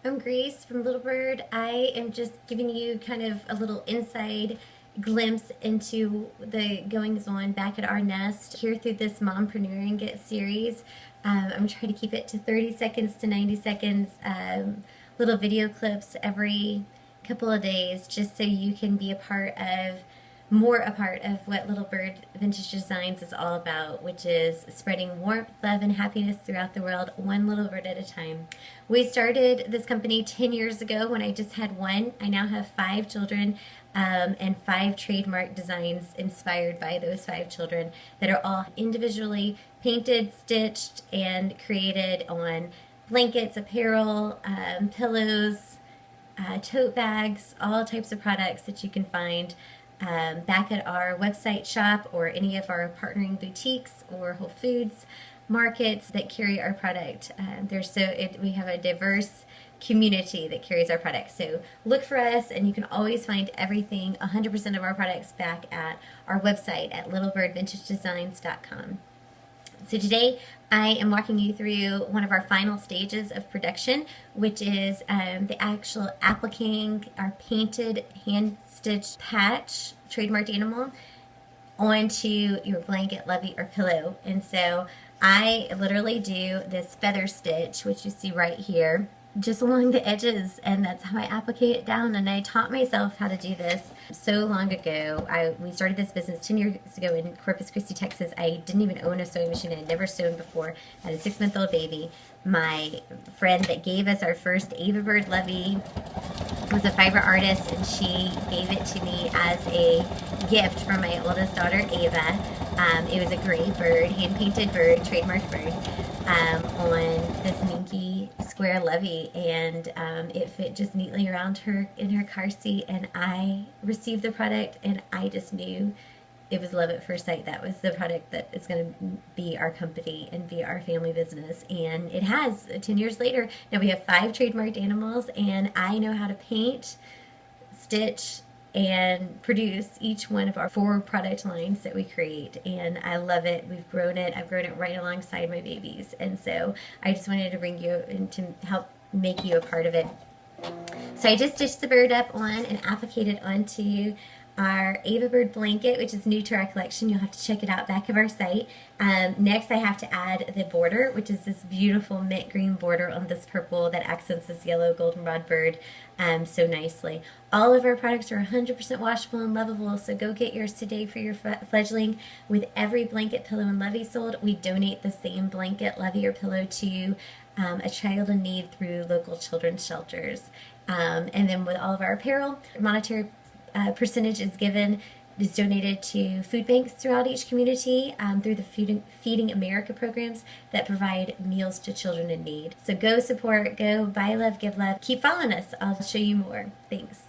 I'm Grace from Little Bird. I am just giving you kind of a little inside glimpse into the goings on back at our nest here through this Mompreneuring Get series. I'm trying to keep it to 30 seconds to 90 seconds, little video clips every couple of days just so you can be more a part of what Little Bird Vintage Designs is all about, which is spreading warmth, love, and happiness throughout the world, one little bird at a time. We started this company 10 years ago when I just had one. I now have 5 children and 5 trademark designs inspired by those 5 children that are all individually painted, stitched, and created on blankets, apparel, pillows, tote bags, all types of products that you can find back at our website shop or any of our partnering boutiques or Whole Foods markets that carry our product. We have a diverse community that carries our product. So look for us, and you can always find everything, 100% of our products, back at our website at littlebirdvintagedesigns.com. So today I am walking you through one of our final stages of production, which is the actual appliquing our painted hand-stitched patch, trademarked animal, onto your blanket, lovey, or pillow. And so I literally do this feather stitch, which you see right here, just along the edges, and that's how I applique it down. And I taught myself how to do this so long ago. We started this business 10 years ago in Corpus Christi, Texas. I didn't even own a sewing machine. I had never sewn before. I had a 6-month-old baby. My friend that gave us our first Ava Bird Lovey was a fiber artist, and she gave it to me as a gift from my oldest daughter, Ava. It was a gray bird, hand-painted bird, trademarked bird, on this minky square lovey, and it fit just neatly around her in her car seat. And I received the product, and I just knew it was love at first sight. That was the product that is going to be our company and be our family business. And it has, 10 years later. Now we have 5 trademarked animals, and I know how to paint, stitch, and produce each one of our 4 product lines that we create. And I love it. We've grown it. I've grown it right alongside my babies. And so I just wanted to bring you in to help make you a part of it. So I just stitched the bird up on and appliqued it onto our Ava Bird blanket, which is new to our collection. You'll have to check it out back of our site. Next, I have to add the border, which is this beautiful mint green border on this purple that accents this yellow goldenrod bird so nicely. All of our products are 100% washable and lovable, so go get yours today for your fledgling. With every blanket, pillow, and lovey sold, we donate the same blanket, lovey, or pillow to a child in need through local children's shelters. And then with all of our apparel, monetary percentage is donated to food banks throughout each community through the Feeding America programs that provide meals to children in need. So go support, go buy love, give love. Keep following us. I'll show you more. Thanks.